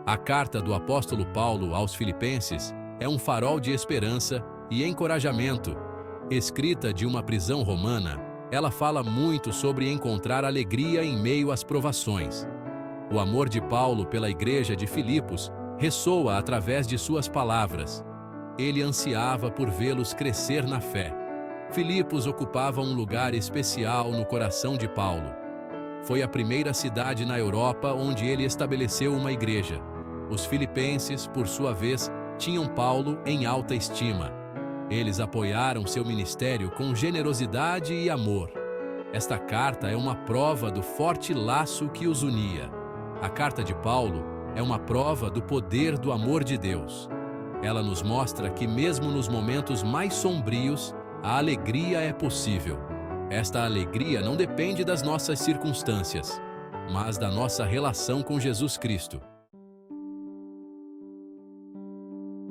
A carta do apóstolo Paulo aos Filipenses é um farol de esperança e encorajamento. Escrita de uma prisão romana, ela fala muito sobre encontrar alegria em meio às provações. O amor de Paulo pela igreja de Filipos ressoa através de suas palavras. Ele ansiava por vê-los crescer na fé. Filipos ocupava um lugar especial no coração de Paulo. Foi a primeira cidade na Europa onde ele estabeleceu uma igreja. Os filipenses, por sua vez, tinham Paulo em alta estima. Eles apoiaram seu ministério com generosidade e amor. Esta carta é uma prova do forte laço que os unia. A carta de Paulo é uma prova do poder do amor de Deus. Ela nos mostra que mesmo nos momentos mais sombrios, a alegria é possível. Esta alegria não depende das nossas circunstâncias, mas da nossa relação com Jesus Cristo.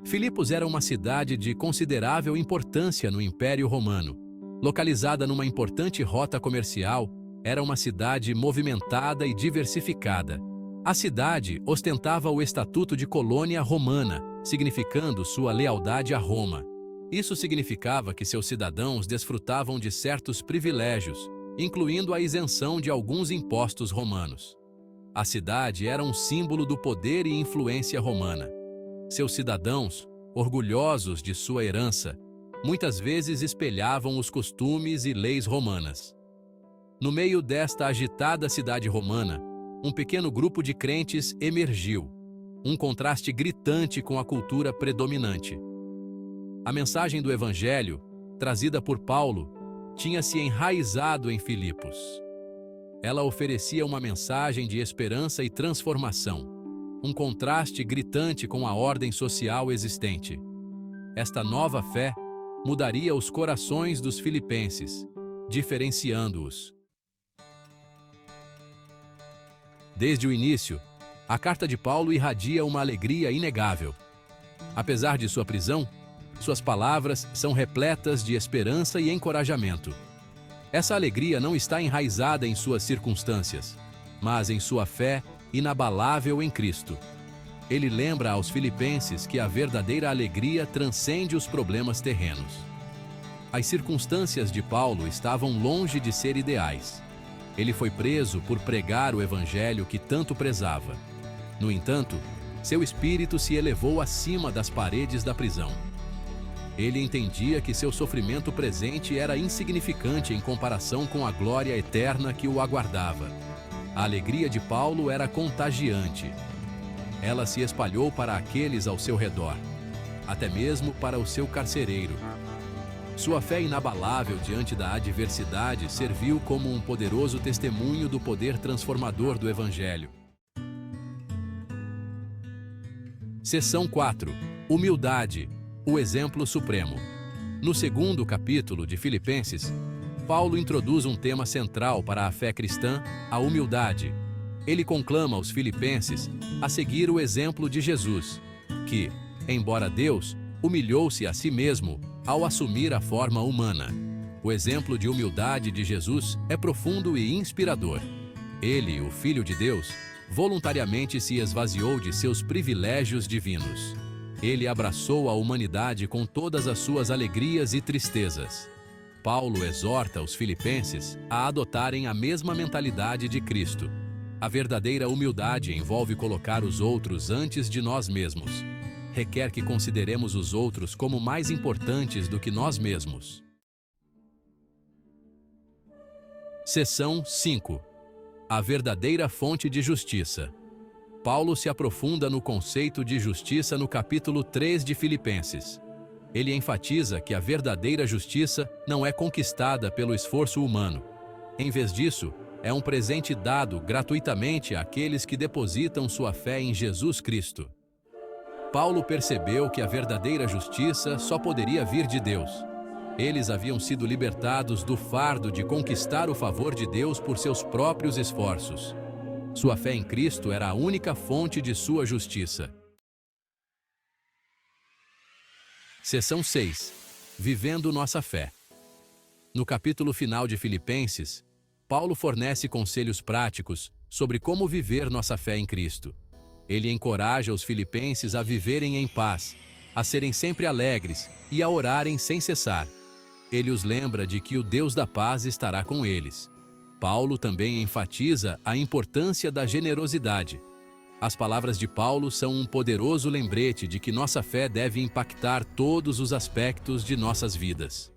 Filipos era uma cidade de considerável importância no Império Romano. Localizada numa importante rota comercial, era uma cidade movimentada e diversificada. A cidade ostentava o estatuto de colônia romana, significando sua lealdade a Roma. Isso significava que seus cidadãos desfrutavam de certos privilégios, incluindo a isenção de alguns impostos romanos. A cidade era um símbolo do poder e influência romana. Seus cidadãos, orgulhosos de sua herança, muitas vezes espelhavam os costumes e leis romanas. No meio desta agitada cidade romana, um pequeno grupo de crentes emergiu, um contraste gritante com a cultura predominante. A mensagem do Evangelho, trazida por Paulo, tinha se enraizado em Filipos. Ela oferecia uma mensagem de esperança e transformação, um contraste gritante com a ordem social existente. Esta nova fé mudaria os corações dos filipenses, diferenciando-os. Desde o início, a carta de Paulo irradia uma alegria inegável. Apesar de sua prisão, suas palavras são repletas de esperança e encorajamento. Essa alegria não está enraizada em suas circunstâncias, mas em sua fé inabalável em Cristo. Ele lembra aos filipenses que a verdadeira alegria transcende os problemas terrenos. As circunstâncias de Paulo estavam longe de ser ideais. Ele foi preso por pregar o evangelho que tanto prezava. No entanto, seu espírito se elevou acima das paredes da prisão. Ele entendia que seu sofrimento presente era insignificante em comparação com a glória eterna que o aguardava. A alegria de Paulo era contagiante. Ela se espalhou para aqueles ao seu redor, até mesmo para o seu carcereiro. Sua fé inabalável diante da adversidade serviu como um poderoso testemunho do poder transformador do Evangelho. Seção 4. Humildade, o exemplo supremo. No segundo capítulo de Filipenses, Paulo introduz um tema central para a fé cristã, a humildade. Ele conclama os filipenses a seguir o exemplo de Jesus, que, embora Deus, humilhou-se a si mesmo ao assumir a forma humana. O exemplo de humildade de Jesus é profundo e inspirador. Ele, o Filho de Deus, voluntariamente se esvaziou de seus privilégios divinos. Ele abraçou a humanidade com todas as suas alegrias e tristezas. Paulo exorta os filipenses a adotarem a mesma mentalidade de Cristo. A verdadeira humildade envolve colocar os outros antes de nós mesmos. Requer que consideremos os outros como mais importantes do que nós mesmos. Seção 5. A verdadeira fonte de justiça. Paulo se aprofunda no conceito de justiça no capítulo 3 de Filipenses. Ele enfatiza que a verdadeira justiça não é conquistada pelo esforço humano. Em vez disso, é um presente dado gratuitamente àqueles que depositam sua fé em Jesus Cristo. Paulo percebeu que a verdadeira justiça só poderia vir de Deus. Eles haviam sido libertados do fardo de conquistar o favor de Deus por seus próprios esforços. Sua fé em Cristo era a única fonte de sua justiça. Seção 6. Vivendo nossa fé. No capítulo final de Filipenses, Paulo fornece conselhos práticos sobre como viver nossa fé em Cristo. Ele encoraja os filipenses a viverem em paz, a serem sempre alegres e a orarem sem cessar. Ele os lembra de que o Deus da paz estará com eles. Paulo também enfatiza a importância da generosidade. As palavras de Paulo são um poderoso lembrete de que nossa fé deve impactar todos os aspectos de nossas vidas.